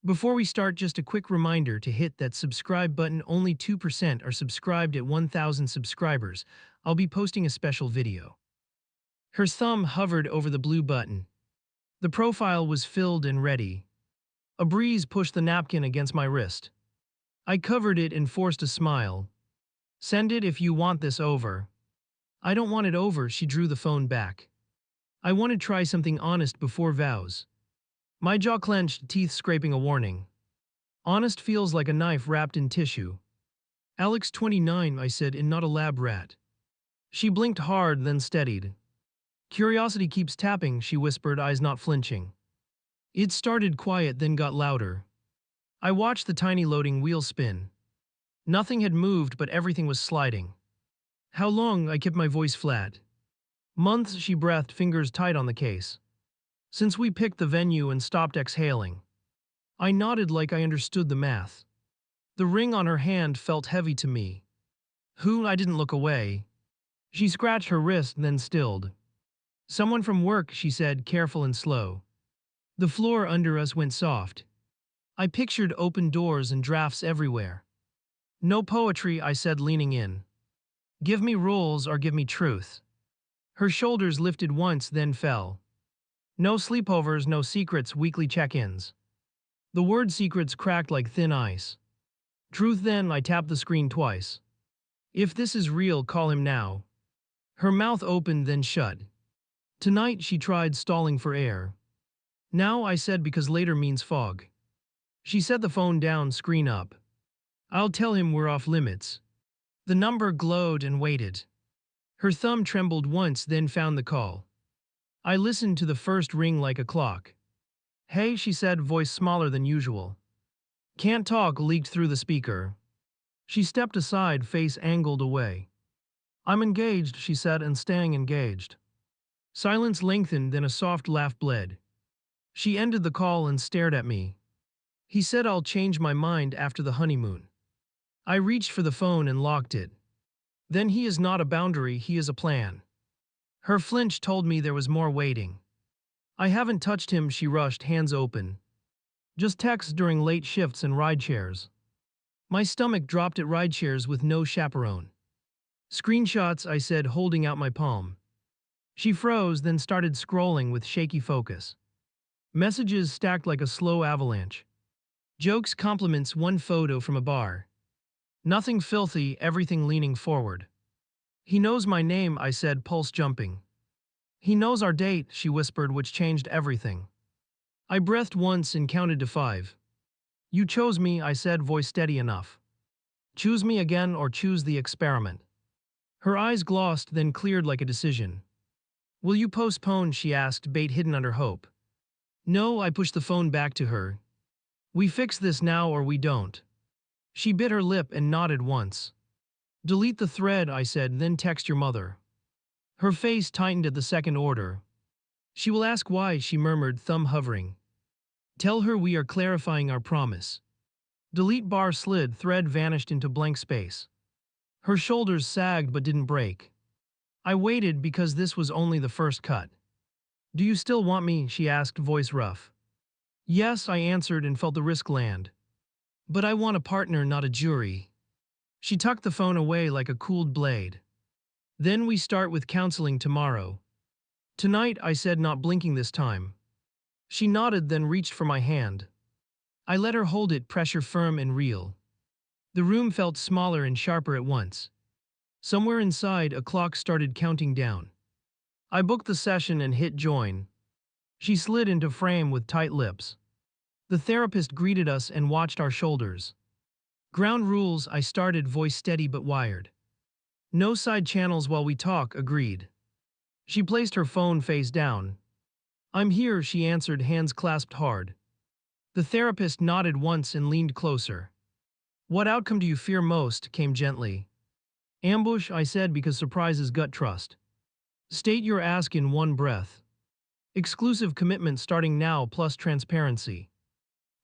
Before we start, just a quick reminder to hit that subscribe button. Only 2% are subscribed at 1,000 subscribers. I'll be posting a special video. Her thumb hovered over the blue button. The profile was filled and ready. A breeze pushed the napkin against my wrist. I covered it and forced a smile. Send it if you want this over. I don't want it over, she drew the phone back. I want to try something honest before vows. My jaw clenched, teeth scraping a warning. Honest feels like a knife wrapped in tissue. Alex 29, I said, and not a lab rat. She blinked hard, then steadied. Curiosity keeps tapping, she whispered, eyes not flinching. It started quiet, then got louder. I watched the tiny loading wheel spin. Nothing had moved, but everything was sliding. How long? I kept my voice flat. Months, she breathed, fingers tight on the case. Since we picked the venue and stopped exhaling. I nodded like I understood the math. The ring on her hand felt heavy to me. Who? I didn't look away. She scratched her wrist, then stilled. Someone from work, she said, careful and slow. The floor under us went soft. I pictured open doors and drafts everywhere. No poetry, I said, leaning in. Give me rules or give me truth. Her shoulders lifted once, then fell. No sleepovers, no secrets, weekly check-ins. The word secrets cracked like thin ice. Truth then, I tapped the screen twice. If this is real, call him now. Her mouth opened, then shut. Tonight, she tried, stalling for air. Now, I said, because later means fog. She set the phone down, screen up. I'll tell him we're off limits. The number glowed and waited. Her thumb trembled once, then found the call. I listened to the first ring like a clock. Hey, she said, voice smaller than usual. Can't talk, leaked through the speaker. She stepped aside, face angled away. I'm engaged, she said, and staying engaged. Silence lengthened, then a soft laugh bled. She ended the call and stared at me. He said I'll change my mind after the honeymoon. I reached for the phone and locked it. Then he is not a boundary, he is a plan. Her flinch told me there was more waiting. I haven't touched him, she rushed, hands open. Just texts during late shifts and ride shares. My stomach dropped at ride shares with no chaperone. Screenshots, I said, holding out my palm. She froze, then started scrolling with shaky focus. Messages stacked like a slow avalanche. Jokes, compliments, one photo from a bar. Nothing filthy, everything leaning forward. He knows my name, I said, pulse jumping. He knows our date, she whispered, which changed everything. I breathed once and counted to 5. You chose me, I said, voice steady enough. Choose me again or choose the experiment. Her eyes glossed, then cleared like a decision. Will you postpone, she asked, bait hidden under hope. No, I pushed the phone back to her. We fix this now or we don't. She bit her lip and nodded once. Delete the thread, I said, then text your mother. Her face tightened at the second order. She will ask why, she murmured, thumb hovering. Tell her we are clarifying our promise. Delete bar slid, thread vanished into blank space. Her shoulders sagged but didn't break. I waited because this was only the first cut. Do you still want me, she asked, voice rough. Yes, I answered and felt the risk land. But I want a partner, not a jury. She tucked the phone away like a cooled blade. Then we start with counseling tomorrow. Tonight, I said, not blinking this time. She nodded, then reached for my hand. I let her hold it, pressure firm and real. The room felt smaller and sharper at once. Somewhere inside, a clock started counting down. I booked the session and hit join. She slid into frame with tight lips. The therapist greeted us and watched our shoulders. Ground rules, I started, voice steady but wired. No side channels while we talk, agreed. She placed her phone face down. I'm here, she answered, hands clasped hard. The therapist nodded once and leaned closer. What outcome do you fear most? Came gently. Ambush, I said, because surprise is gut trust. State your ask in one breath. Exclusive commitment starting now plus transparency.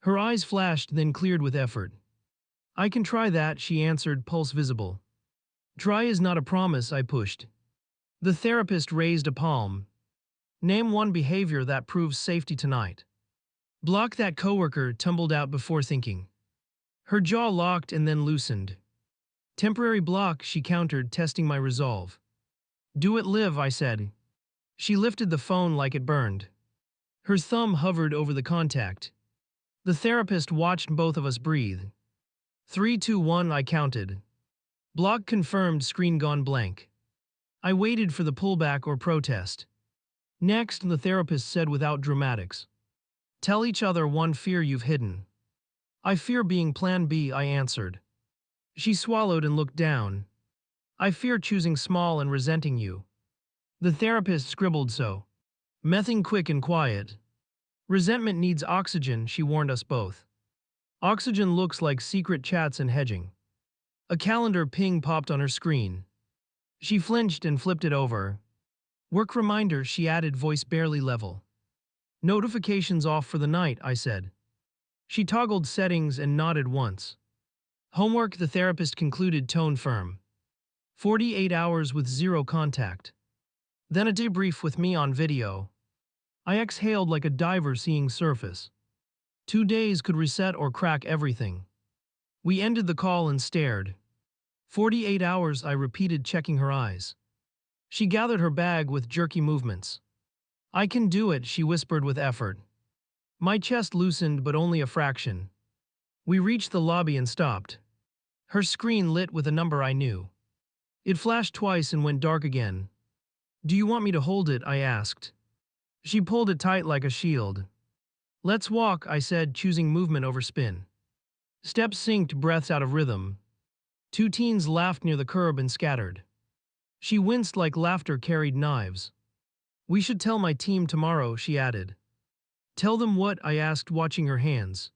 Her eyes flashed, then cleared with effort. I can try that, she answered, pulse visible. Try is not a promise, I pushed. The therapist raised a palm. Name one behavior that proves safety tonight. Block that coworker tumbled out before thinking. Her jaw locked and then loosened. Temporary block, she countered, testing my resolve. Do it, Liv, I said. She lifted the phone like it burned. Her thumb hovered over the contact. The therapist watched both of us breathe. 3, 2, 1, I counted. Block confirmed, screen gone blank. I waited for the pullback or protest. Next, the therapist said without dramatics. Tell each other one fear you've hidden. I fear being plan B, I answered. She swallowed and looked down. I fear choosing small and resenting you. The therapist scribbled so. Mething quick and quiet. Resentment needs oxygen, she warned us both. Oxygen looks like secret chats and hedging. A calendar ping popped on her screen. She flinched and flipped it over. Work reminder, she added, voice barely level. Notifications off for the night, I said. She toggled settings and nodded once. Homework, the therapist concluded, tone firm. 48 hours with zero contact. Then a debrief with me on video. I exhaled like a diver seeing surface. 2 days could reset or crack everything. We ended the call and stared. 48 hours, I repeated, checking her eyes. She gathered her bag with jerky movements. I can do it, she whispered with effort. My chest loosened, but only a fraction. We reached the lobby and stopped. Her screen lit with a number I knew. It flashed twice and went dark again. Do you want me to hold it? I asked. She pulled it tight like a shield. Let's walk, I said, choosing movement over spin. Steps synced, breaths out of rhythm. 2 teens laughed near the curb and scattered. She winced like laughter carried knives. We should tell my team tomorrow, she added. Tell them what? I asked, watching her hands.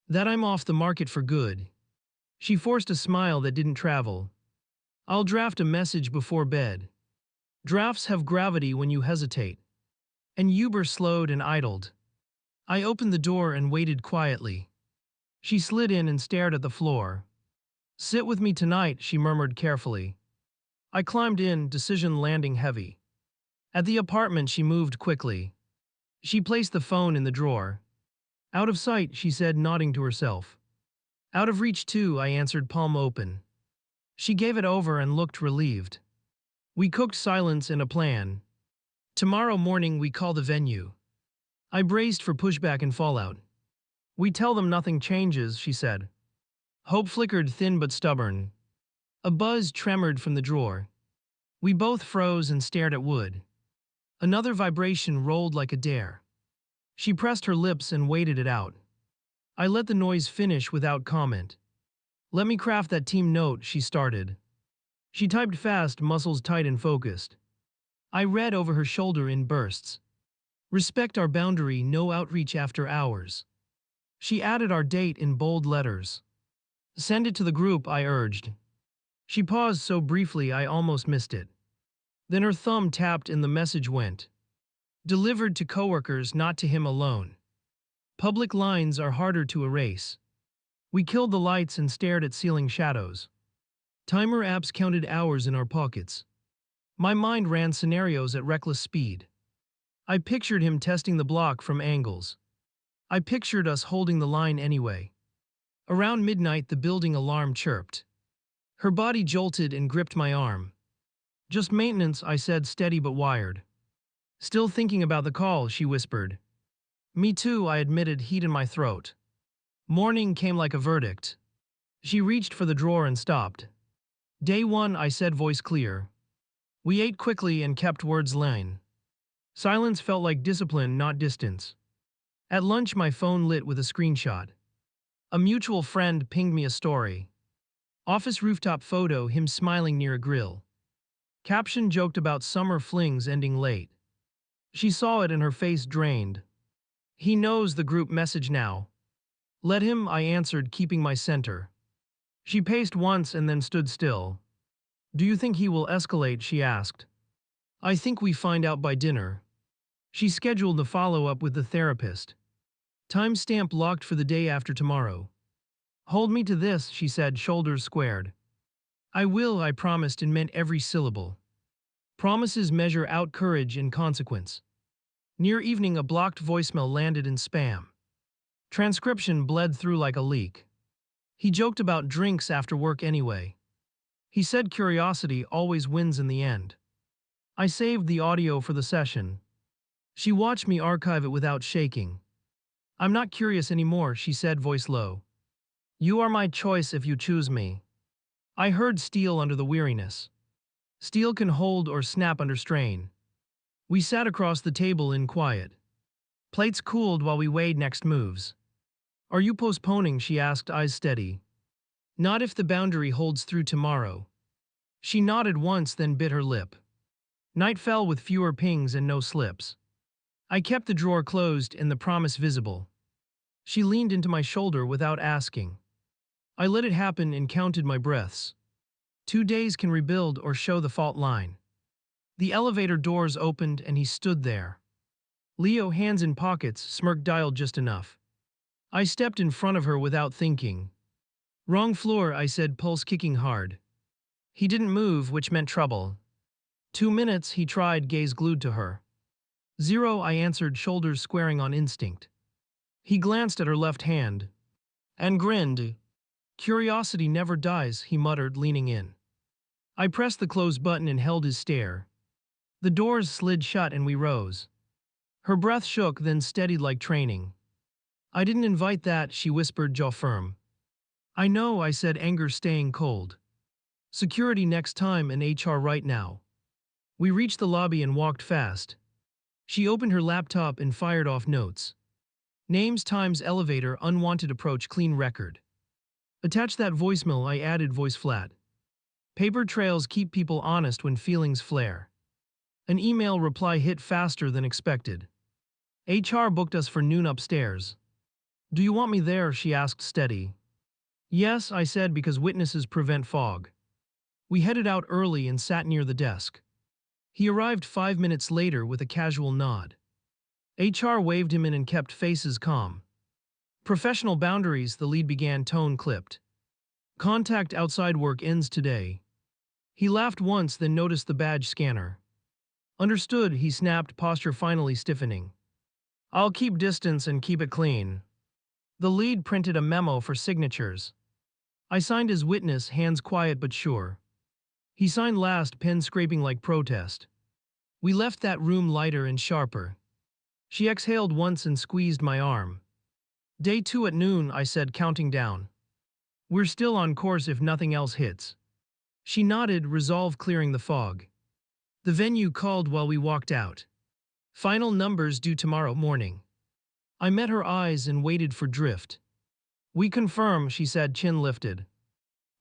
That I'm off the market for good. She forced a smile that didn't travel. I'll draft a message before bed. Drafts have gravity when you hesitate. And Uber slowed and idled. I opened the door and waited quietly. She slid in and stared at the floor. Sit with me tonight, she murmured carefully. I climbed in, decision landing heavy. At the apartment, she moved quickly. She placed the phone in the drawer. Out of sight, she said, nodding to herself. Out of reach too, I answered, palm open. She gave it over and looked relieved. We cooked silence and a plan. Tomorrow morning we call the venue. I braced for pushback and fallout. We tell them nothing changes, she said. Hope flickered, thin but stubborn. A buzz tremored from the drawer. We both froze and stared at wood. Another vibration rolled like a dare. She pressed her lips and waited it out. I let the noise finish without comment. Let me craft that team note, she started. She typed fast, muscles tight and focused. I read over her shoulder in bursts. Respect our boundary, no outreach after hours. She added our date in bold letters. Send it to the group, I urged. She paused so briefly I almost missed it. Then her thumb tapped and the message went. Delivered to coworkers, not to him alone. Public lines are harder to erase. We killed the lights and stared at ceiling shadows. Timer apps counted hours in our pockets. My mind ran scenarios at reckless speed. I pictured him testing the block from angles. I pictured us holding the line anyway. Around midnight, the building alarm chirped. Her body jolted and gripped my arm. Just maintenance, I said, steady but wired. Still thinking about the call, she whispered. Me too, I admitted, heat in my throat. Morning came like a verdict. She reached for the drawer and stopped. Day 1, I said, voice clear. We ate quickly and kept words line. Silence felt like discipline, not distance. At lunch, my phone lit with a screenshot. A mutual friend pinged me a story. Office rooftop photo, him smiling near a grill. Caption joked about summer flings ending late. She saw it and her face drained. He knows the group message now. Let him, I answered, keeping my center. She paced once and then stood still. Do you think he will escalate, she asked. I think we find out by dinner. She scheduled the follow-up with the therapist. Timestamp locked for the day after tomorrow. Hold me to this, she said, shoulders squared. I will, I promised, and meant every syllable. Promises measure out courage and consequence. Near evening, a blocked voicemail landed in spam. Transcription bled through like a leak. He joked about drinks after work anyway. He said curiosity always wins in the end. I saved the audio for the session. She watched me archive it without shaking. I'm not curious anymore, she said, voice low. You are my choice if you choose me. I heard steel under the weariness. Steel can hold or snap under strain. We sat across the table in quiet. Plates cooled while we weighed next moves. Are you postponing? She asked, eyes steady. Not if the boundary holds through tomorrow. She nodded once, then bit her lip. Night fell with fewer pings and no slips. I kept the drawer closed and the promise visible. She leaned into my shoulder without asking. I let it happen and counted my breaths. 2 days can rebuild or show the fault line. The elevator doors opened and he stood there. Leo, hands in pockets, smirk dialed just enough. I stepped in front of her without thinking. Wrong floor, I said, pulse kicking hard. He didn't move, which meant trouble. 2 minutes, he tried, gaze glued to her. 0, I answered, shoulders squaring on instinct. He glanced at her left hand and grinned. Curiosity never dies, he muttered, leaning in. I pressed the close button and held his stare. The doors slid shut and we rose. Her breath shook, then steadied like training. I didn't invite that, she whispered, jaw firm. I know, I said, anger staying cold. Security next time and HR right now. We reached the lobby and walked fast. She opened her laptop and fired off notes. Names times elevator, unwanted approach, clean record. Attach that voicemail, I added, voice flat. Paper trails keep people honest when feelings flare. An email reply hit faster than expected. HR booked us for noon upstairs. Do you want me there? She asked, steady. Yes, I said, because witnesses prevent fog. We headed out early and sat near the desk. He arrived 5 minutes later with a casual nod. HR waved him in and kept faces calm. Professional boundaries, the lead began, tone clipped. Contact outside work ends today. He laughed once, then noticed the badge scanner. Understood, he snapped, posture finally stiffening. I'll keep distance and keep it clean. The lead printed a memo for signatures. I signed as witness, hands quiet but sure. He signed last, pen scraping like protest. We left that room lighter and sharper. She exhaled once and squeezed my arm. Day 2 at noon, I said, counting down. We're still on course if nothing else hits. She nodded, resolve clearing the fog. The venue called while we walked out. Final numbers due tomorrow morning. I met her eyes and waited for drift. We confirm, she said, chin lifted.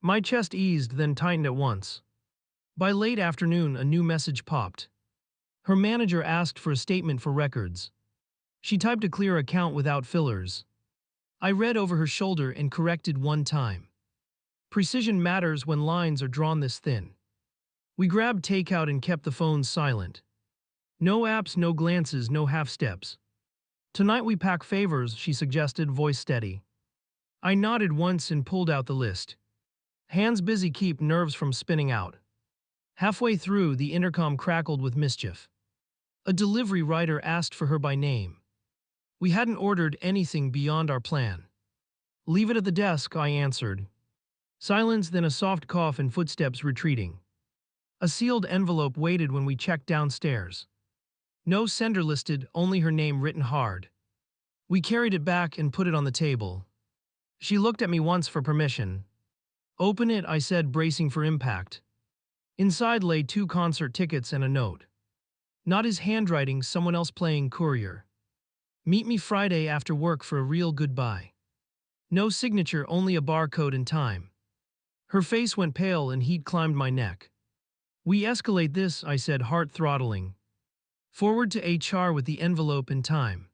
My chest eased, then tightened at once. By late afternoon, a new message popped. Her manager asked for a statement for records. She typed a clear account without fillers. I read over her shoulder and corrected one time. Precision matters when lines are drawn this thin. We grabbed takeout and kept the phones silent. No apps, no glances, no half steps. Tonight we pack favors, she suggested, voice steady. I nodded once and pulled out the list. Hands busy, keep nerves from spinning out. Halfway through, the intercom crackled with mischief. A delivery rider asked for her by name. We hadn't ordered anything beyond our plan. Leave it at the desk, I answered. Silence, then a soft cough and footsteps retreating. A sealed envelope waited when we checked downstairs. No sender listed, only her name written hard. We carried it back and put it on the table. She looked at me once for permission. Open it, I said, bracing for impact. Inside lay 2 concert tickets and a note. Not his handwriting, someone else playing courier. Meet me Friday after work for a real goodbye. No signature, only a barcode and time. Her face went pale and heat climbed my neck. We escalate this, I said, heart throttling. Forward to HR with the envelope and time.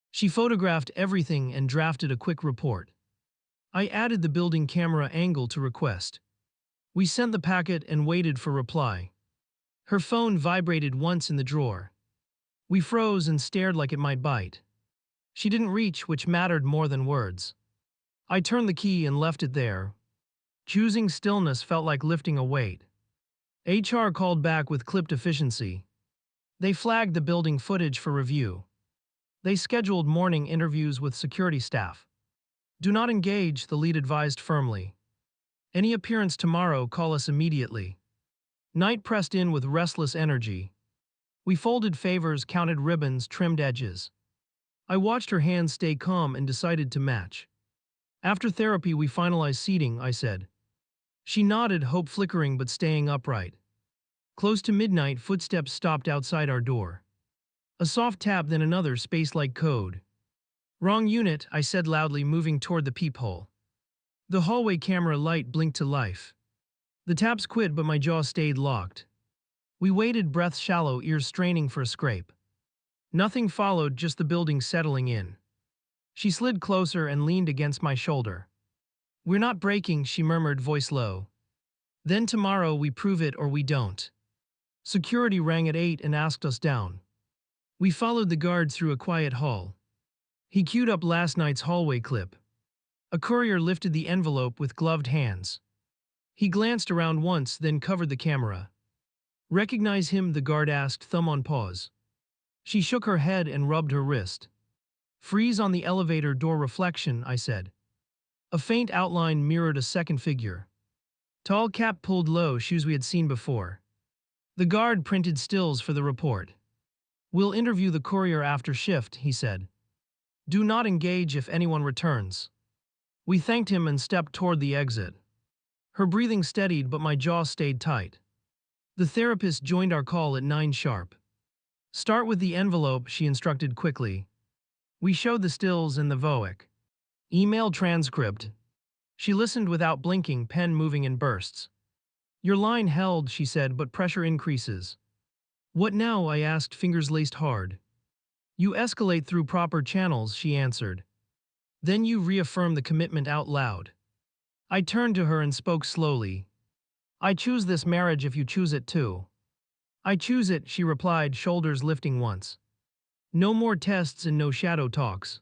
She photographed everything and drafted a quick report. I added the building camera angle to request. We sent the packet and waited for reply. Her phone vibrated once in the drawer. We froze and stared like it might bite. She didn't reach, which mattered more than words. I turned the key and left it there. Choosing stillness felt like lifting a weight. HR called back with clipped efficiency. They flagged the building footage for review. They scheduled morning interviews with security staff. Do not engage, the lead advised firmly. Any appearance tomorrow, call us immediately. Night pressed in with restless energy. We folded favors, counted ribbons, trimmed edges. I watched her hands stay calm and decided to match. After therapy, we finalized seating, I said. She nodded, hope flickering but staying upright. Close to midnight, footsteps stopped outside our door. A soft tap, then another, space like code. Wrong unit, I said loudly, moving toward the peephole. The hallway camera light blinked to life. The taps quit, but my jaw stayed locked. We waited, breath shallow, ears straining for a scrape. Nothing followed, just the building settling in. She slid closer and leaned against my shoulder. We're not breaking, she murmured, voice low. Then tomorrow we prove it or we don't. Security rang at 8 and asked us down. We followed the guard through a quiet hall. He queued up last night's hallway clip. A courier lifted the envelope with gloved hands. He glanced around once, then covered the camera. Recognize him? The guard asked, thumb on pause. She shook her head and rubbed her wrist. Freeze on the elevator door reflection, I said. A faint outline mirrored a second figure. Tall, cap pulled low, shoes we had seen before. The guard printed stills for the report. We'll interview the courier after shift, he said. Do not engage if anyone returns. We thanked him and stepped toward the exit. Her breathing steadied, but my jaw stayed tight. The therapist joined our call at 9 sharp. Start with the envelope, she instructed quickly. We showed the stills and the VOIC. Email transcript. She listened without blinking, pen moving in bursts. Your line held, she said, but pressure increases. What now? I asked, fingers laced hard. You escalate through proper channels, she answered. Then you reaffirm the commitment out loud. I turned to her and spoke slowly. I choose this marriage if you choose it too. I choose it, she replied, shoulders lifting once. No more tests and no shadow talks.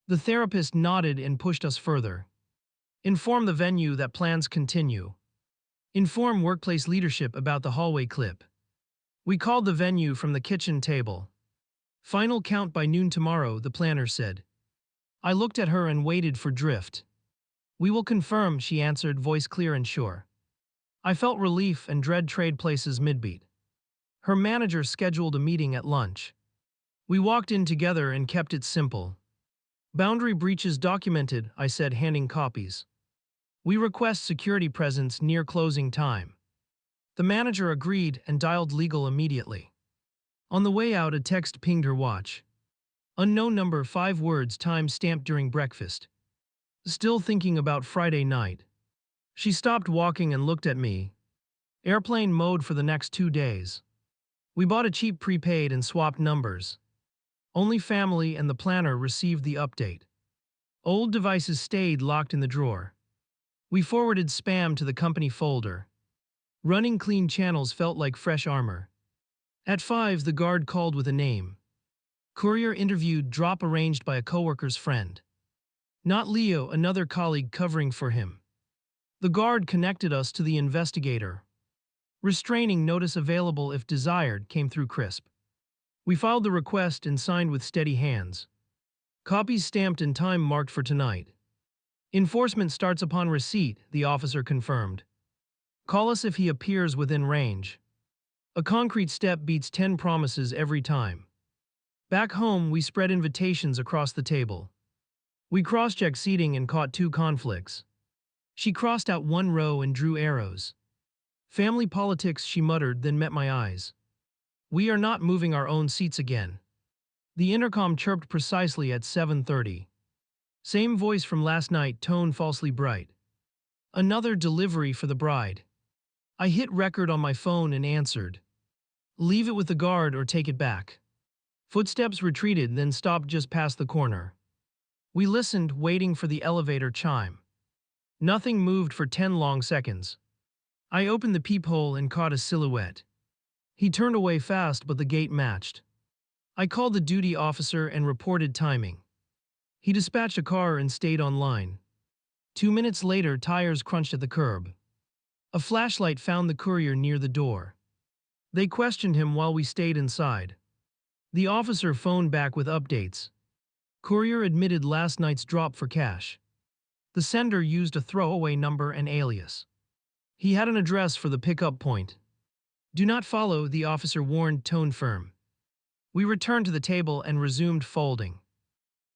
The therapist nodded and pushed us further. Inform the venue that plans continue. Inform workplace leadership about the hallway clip. We called the venue from the kitchen table. Final count by noon tomorrow, the planner said. I looked at her and waited for drift. We will confirm, she answered, voice clear and sure. I felt relief and dread trade places midbeat. Her manager scheduled a meeting at lunch. We walked in together and kept it simple. Boundary breaches documented, I said, handing copies. We request security presence near closing time. The manager agreed and dialed legal immediately. On the way out, a text pinged her watch. Unknown number, 5 words, time stamped during breakfast. Still thinking about Friday night. She stopped walking and looked at me. Airplane mode for the next 2 days. We bought a cheap prepaid and swapped numbers. Only family and the planner received the update. Old devices stayed locked in the drawer. We forwarded spam to the company folder. Running clean channels felt like fresh armor. At 5, the guard called with a name. Courier interviewed, drop arranged by a coworker's friend. Not Leo, another colleague covering for him. The guard connected us to the investigator. Restraining notice available if desired came through crisp. We filed the request and signed with steady hands. Copies stamped and time marked for tonight. Enforcement starts upon receipt, the officer confirmed. Call us if he appears within range. A concrete step beats 10 promises every time. Back home, we spread invitations across the table. We cross-checked seating and caught 2 conflicts. She crossed out 1 row and drew arrows. Family politics, she muttered, then met my eyes. We are not moving our own seats again. The intercom chirped precisely at 7:30. Same voice from last night, tone falsely bright. Another delivery for the bride. I hit record on my phone and answered. Leave it with the guard or take it back. Footsteps retreated, then stopped just past the corner. We listened, waiting for the elevator chime. Nothing moved for 10 long seconds. I opened the peephole and caught a silhouette. He turned away fast, but the gate matched. I called the duty officer and reported timing. He dispatched a car and stayed on line. 2 minutes later, tires crunched at the curb. A flashlight found the courier near the door. They questioned him while we stayed inside. The officer phoned back with updates. Courier admitted last night's drop for cash. The sender used a throwaway number and alias. He had an address for the pickup point. Do not follow, the officer warned, tone firm. We returned to the table and resumed folding.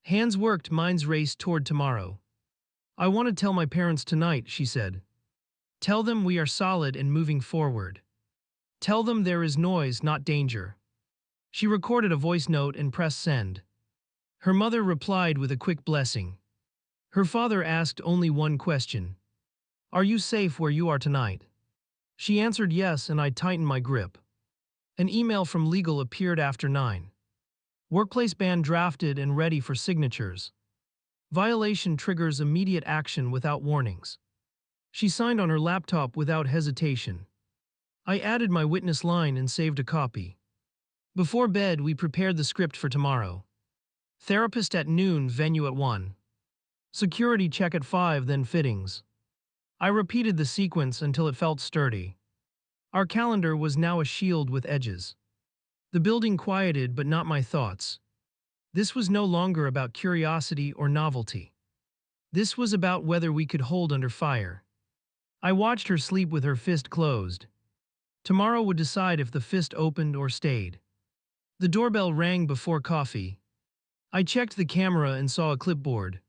Hands worked, minds raced toward tomorrow. I want to tell my parents tonight, she said. Tell them we are solid and moving forward. Tell them there is noise, not danger. She recorded a voice note and pressed send. Her mother replied with a quick blessing. Her father asked only one question. Are you safe where you are tonight? She answered yes, and I tightened my grip. An email from legal appeared after 9. Workplace ban drafted and ready for signatures. Violation triggers immediate action without warnings. She signed on her laptop without hesitation. I added my witness line and saved a copy. Before bed, we prepared the script for tomorrow. Therapist at noon, venue at 1. Security check at 5, then fittings. I repeated the sequence until it felt sturdy. Our calendar was now a shield with edges. The building quieted, but not my thoughts. This was no longer about curiosity or novelty. This was about whether we could hold under fire. I watched her sleep with her fist closed. Tomorrow would decide if the fist opened or stayed. The doorbell rang before coffee. I checked the camera and saw a clipboard.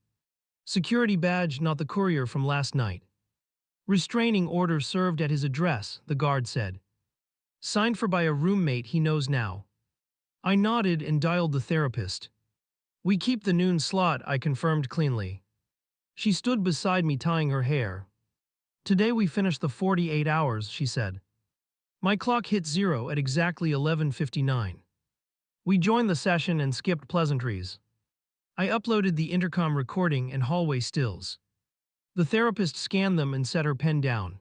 Security badge, not the courier from last night. Restraining order served at his address, the guard said. Signed for by a roommate he knows now. I nodded and dialed the therapist. We keep the noon slot, I confirmed cleanly. She stood beside me tying her hair. Today we finished the 48 hours, she said. My clock hit 0 at exactly 11:59. We joined the session and skipped pleasantries. I uploaded the intercom recording and hallway stills. The therapist scanned them and set her pen down.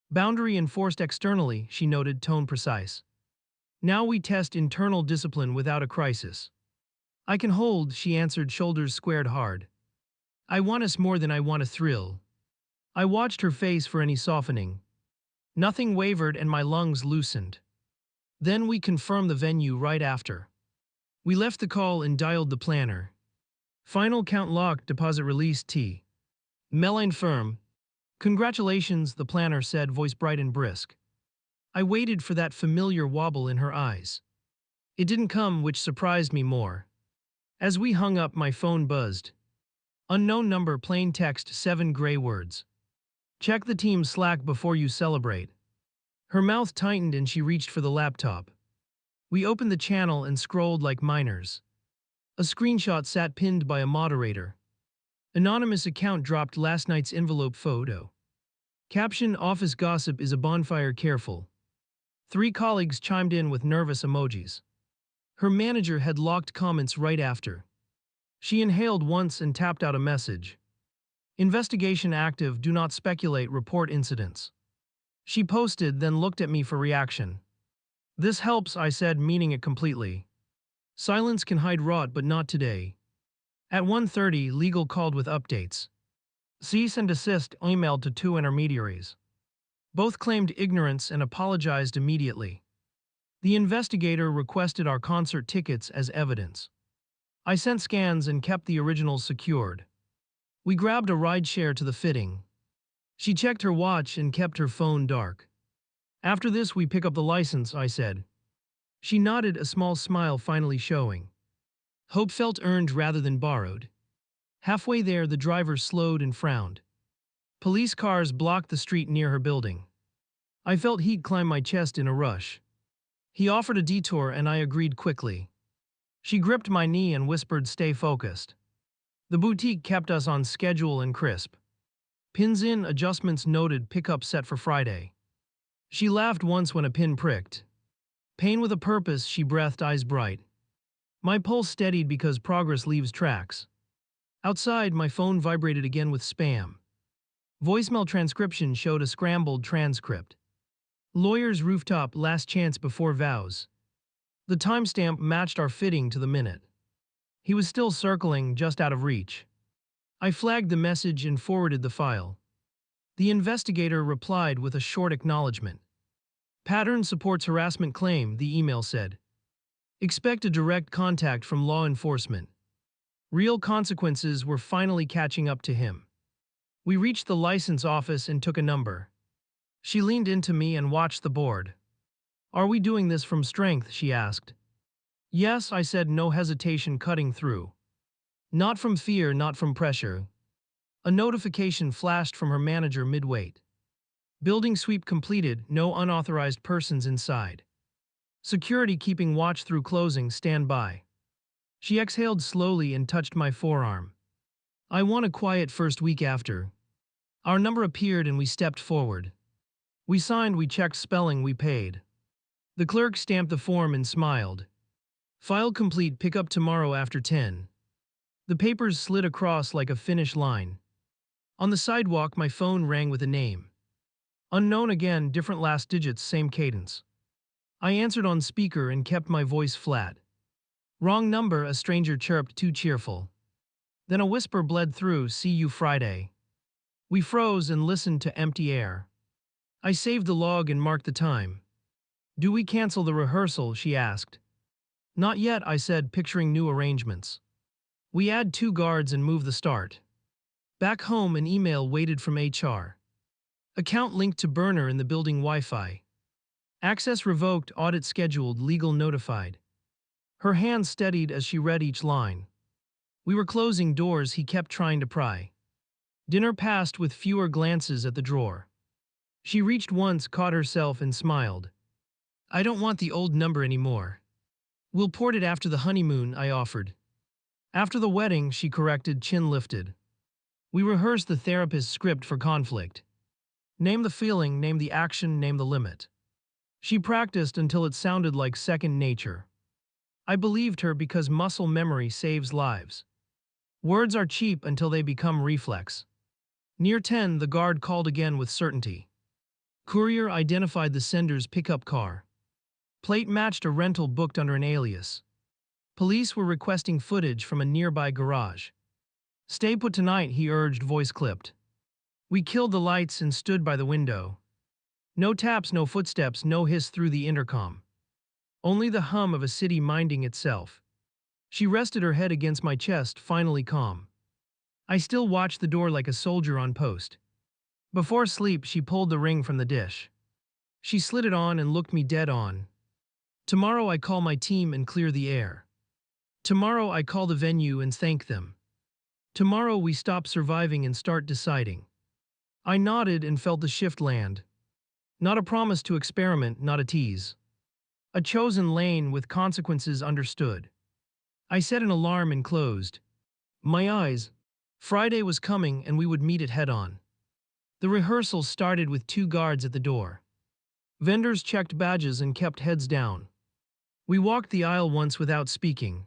Boundary enforced externally, she noted, tone precise. Now we test internal discipline without a crisis. I can hold, she answered, shoulders squared hard. I want us more than I want a thrill. I watched her face for any softening. Nothing wavered and my lungs loosened. Then we confirmed the venue right after. We left the call and dialed the planner. Final count locked, deposit release T. Meline firm. Congratulations, the planner said, voice bright and brisk. I waited for that familiar wobble in her eyes. It didn't come, which surprised me more. As we hung up, my phone buzzed. Unknown number, plain text, 7 gray words. Check the team's Slack before you celebrate. Her mouth tightened and she reached for the laptop. We opened the channel and scrolled like miners. A screenshot sat pinned by a moderator. Anonymous account dropped last night's envelope photo. Caption: Office gossip is a bonfire, careful. 3 colleagues chimed in with nervous emojis. Her manager had locked comments right after. She inhaled once and tapped out a message. Investigation active, do not speculate, report incidents. She posted, then looked at me for reaction. This helps, I said, meaning it completely. Silence can hide rot, but not today. At 1:30, legal called with updates. Cease and desist emailed to 2 intermediaries. Both claimed ignorance and apologized immediately. The investigator requested our concert tickets as evidence. I sent scans and kept the originals secured. We grabbed a rideshare to the fitting. She checked her watch and kept her phone dark. After this, we pick up the license, I said. She nodded, a small smile finally showing. Hope felt earned rather than borrowed. Halfway there, the driver slowed and frowned. Police cars blocked the street near her building. I felt heat climb my chest in a rush. He offered a detour and I agreed quickly. She gripped my knee and whispered, stay focused. The boutique kept us on schedule and crisp. Pins in, adjustments noted, pickup set for Friday. She laughed once when a pin pricked. Pain with a purpose, she breathed, eyes bright. My pulse steadied because progress leaves tracks. Outside, my phone vibrated again with spam. Voicemail transcription showed a scrambled transcript. Lawyer's rooftop, last chance before vows. The timestamp matched our fitting to the minute. He was still circling, just out of reach. I flagged the message and forwarded the file. The investigator replied with a short acknowledgement. Pattern supports harassment claim, the email said. Expect a direct contact from law enforcement. Real consequences were finally catching up to him. We reached the license office and took a number. She leaned into me and watched the board. "Are we doing this from strength?" she asked. "Yes," I said, no hesitation cutting through. "Not from fear, not from pressure." A notification flashed from her manager mid-wait. "Building sweep completed, no unauthorized persons inside. Security keeping watch through closing, stand by." She exhaled slowly and touched my forearm. I won a quiet first week after. Our number appeared and we stepped forward. We signed, we checked spelling, we paid. The clerk stamped the form and smiled. "File complete, pick up tomorrow after 10. The papers slid across like a finish line. On the sidewalk, my phone rang with a name. Unknown again, different last digits, same cadence. I answered on speaker and kept my voice flat. "Wrong number," a stranger chirped, too cheerful. Then a whisper bled through, "See you Friday." We froze and listened to empty air. I saved the log and marked the time. "Do we cancel the rehearsal?" she asked. "Not yet," I said, picturing new arrangements. "We add 2 guards and move the start." Back home, an email waited from HR. Account linked to burner in the building Wi-Fi. Access revoked, audit scheduled, legal notified. Her hand steadied as she read each line. We were closing doors, he kept trying to pry. Dinner passed with fewer glances at the drawer. She reached once, caught herself, and smiled. "I don't want the old number anymore." "We'll port it after the honeymoon," I offered. "After the wedding," she corrected, chin lifted. We rehearsed the therapist's script for conflict. Name the feeling, name the action, name the limit. She practiced until it sounded like second nature. I believed her because muscle memory saves lives. Words are cheap until they become reflex. Near 10, the guard called again with certainty. Courier identified the sender's pickup car. Plate matched a rental booked under an alias. Police were requesting footage from a nearby garage. "Stay put tonight," he urged, voice clipped. We killed the lights and stood by the window. No taps, no footsteps, no hiss through the intercom. Only the hum of a city minding itself. She rested her head against my chest, finally calm. I still watched the door like a soldier on post. Before sleep, she pulled the ring from the dish. She slid it on and looked me dead on. "Tomorrow I call my team and clear the air. Tomorrow I call the venue and thank them. Tomorrow we stop surviving and start deciding." I nodded and felt the shift land. Not a promise to experiment, not a tease. A chosen lane with consequences understood. I set an alarm and closed my eyes. Friday was coming and we would meet it head on. The rehearsal started with 2 guards at the door. Vendors checked badges and kept heads down. We walked the aisle once without speaking.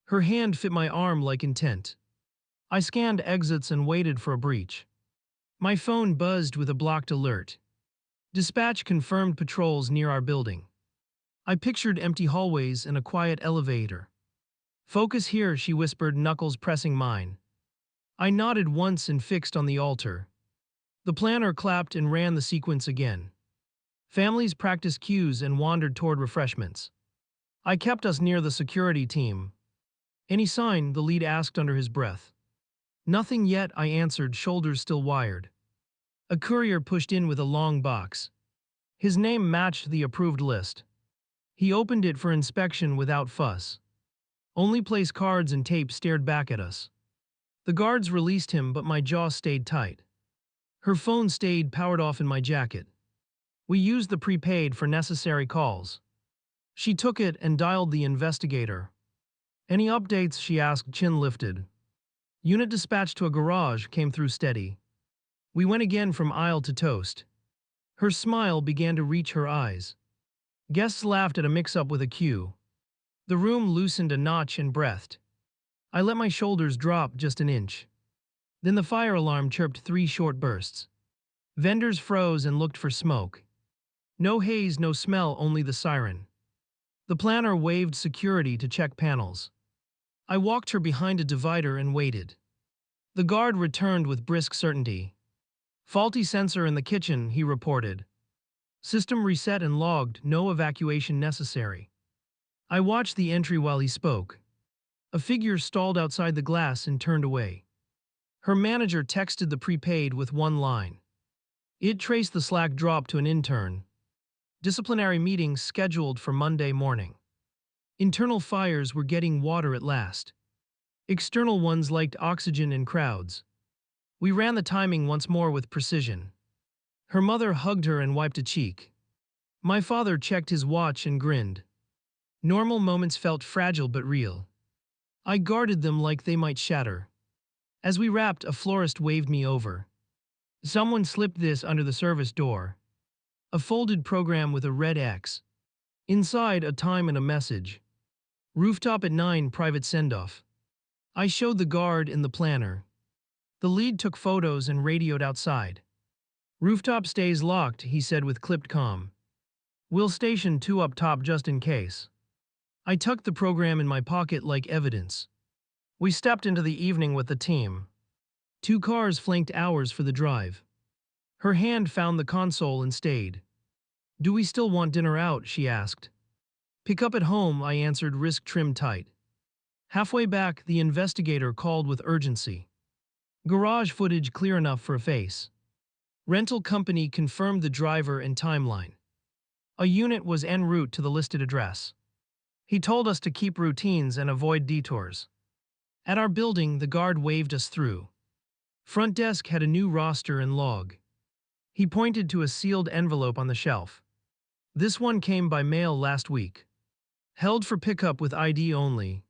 Her hand fit my arm like intent. I scanned exits and waited for a breach. My phone buzzed with a blocked alert. Dispatch confirmed patrols near our building. I pictured empty hallways and a quiet elevator. "Focus here," she whispered, knuckles pressing mine. I nodded once and fixed on the altar. The planner clapped and ran the sequence again. Families practiced cues and wandered toward refreshments. I kept us near the security team. "Any sign?" the lead asked under his breath. "Nothing yet," I answered, shoulders still wired. A courier pushed in with a long box. His name matched the approved list. He opened it for inspection without fuss. Only place cards and tape stared back at us. The guards released him, but my jaw stayed tight. Her phone stayed powered off in my jacket. We used the prepaid for necessary calls. She took it and dialed the investigator. "Any updates?" she asked, chin lifted. "Unit dispatched to a garage," came through steady. We went again from aisle to toast. Her smile began to reach her eyes. Guests laughed at a mix-up with a cue. The room loosened a notch and breathed. I let my shoulders drop just an inch. Then the fire alarm chirped 3 short bursts. Vendors froze and looked for smoke. No haze, no smell, only the siren. The planner waved security to check panels. I walked her behind a divider and waited. The guard returned with brisk certainty. "Faulty sensor in the kitchen," he reported. "System reset and logged, no evacuation necessary." I watched the entry while he spoke. A figure stalled outside the glass and turned away. Her manager texted the prepaid with one line. It traced the Slack drop to an intern. Disciplinary meetings scheduled for Monday morning. Internal fires were getting water at last. External ones liked oxygen and crowds. We ran the timing once more with precision. Her mother hugged her and wiped a cheek. My father checked his watch and grinned. Normal moments felt fragile but real. I guarded them like they might shatter. As we wrapped, a florist waved me over. Someone slipped this under the service door. A folded program with a red X. Inside, a time and a message. Rooftop at 9, private send-off. I showed the guard in the planner. The lead took photos and radioed outside. Rooftop stays locked, he said with clipped calm. We'll station 2 up top just in case. I tucked the program in my pocket like evidence. We stepped into the evening with the team. 2 cars flanked ours for the drive. Her hand found the console and stayed. Do we still want dinner out, she asked. Pick up at home, I answered, wrist trimmed tight. Halfway back, the investigator called with urgency. Garage footage clear enough for a face. Rental company confirmed the driver and timeline. A unit was en route to the listed address. He told us to keep routines and avoid detours. At our building, the guard waved us through. Front desk had a new roster and log. He pointed to a sealed envelope on the shelf. This one came by mail last week. Held for pickup with ID only.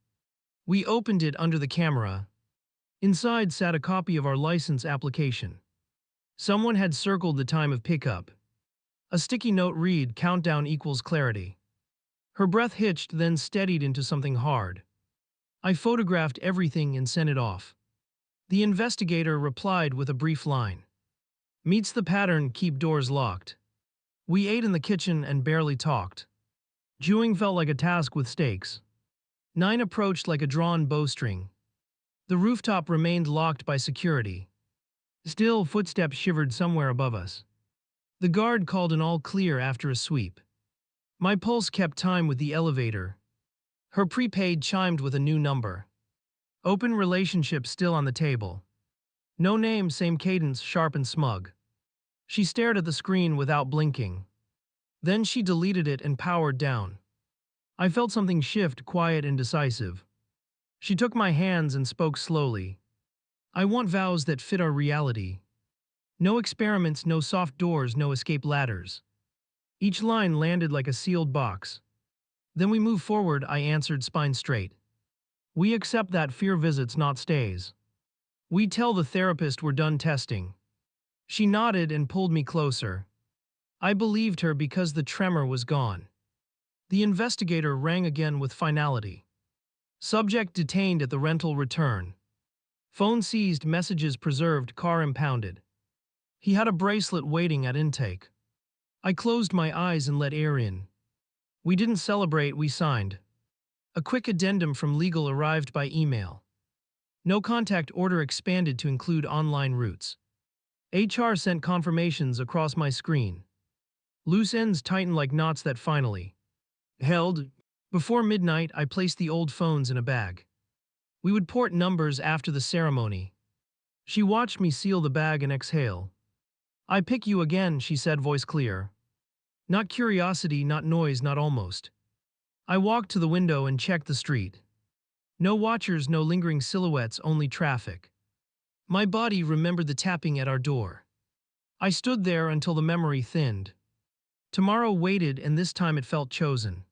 We opened it under the camera. Inside sat a copy of our license application. Someone had circled the time of pickup. A sticky note read, countdown equals clarity. Her breath hitched, then steadied into something hard. I photographed everything and sent it off. The investigator replied with a brief line. Meets the pattern, keep doors locked. We ate in the kitchen and barely talked. Chewing felt like a task with stakes. 9 approached like a drawn bowstring. The rooftop remained locked by security. Still, footsteps shivered somewhere above us. The guard called an all clear after a sweep. My pulse kept time with the elevator. Her prepaid chimed with a new number. Open relationship still on the table. No name, same cadence, sharp and smug. She stared at the screen without blinking. Then she deleted it and powered down. I felt something shift, quiet and decisive. She took my hands and spoke slowly. I want vows that fit our reality. No experiments, no soft doors, no escape ladders. Each line landed like a sealed box. Then we move forward, I answered, spine straight. We accept that fear visits, not stays. We tell the therapist we're done testing. She nodded and pulled me closer. I believed her because the tremor was gone. The investigator rang again with finality. Subject detained at the rental return. Phone seized, messages preserved, car impounded. He had a bracelet waiting at intake. I closed my eyes and let air in. We didn't celebrate, we signed. A quick addendum from legal arrived by email. No contact order expanded to include online routes. HR sent confirmations across my screen. Loose ends tightened like knots that finally held. Before midnight, I placed the old phones in a bag. We would port numbers after the ceremony. She watched me seal the bag and exhale. I pick you again, she said, voice clear. Not curiosity, not noise, not almost. I walked to the window and checked the street. No watchers, no lingering silhouettes, only traffic. My body remembered the tapping at our door. I stood there until the memory thinned. Tomorrow waited, and this time it felt chosen.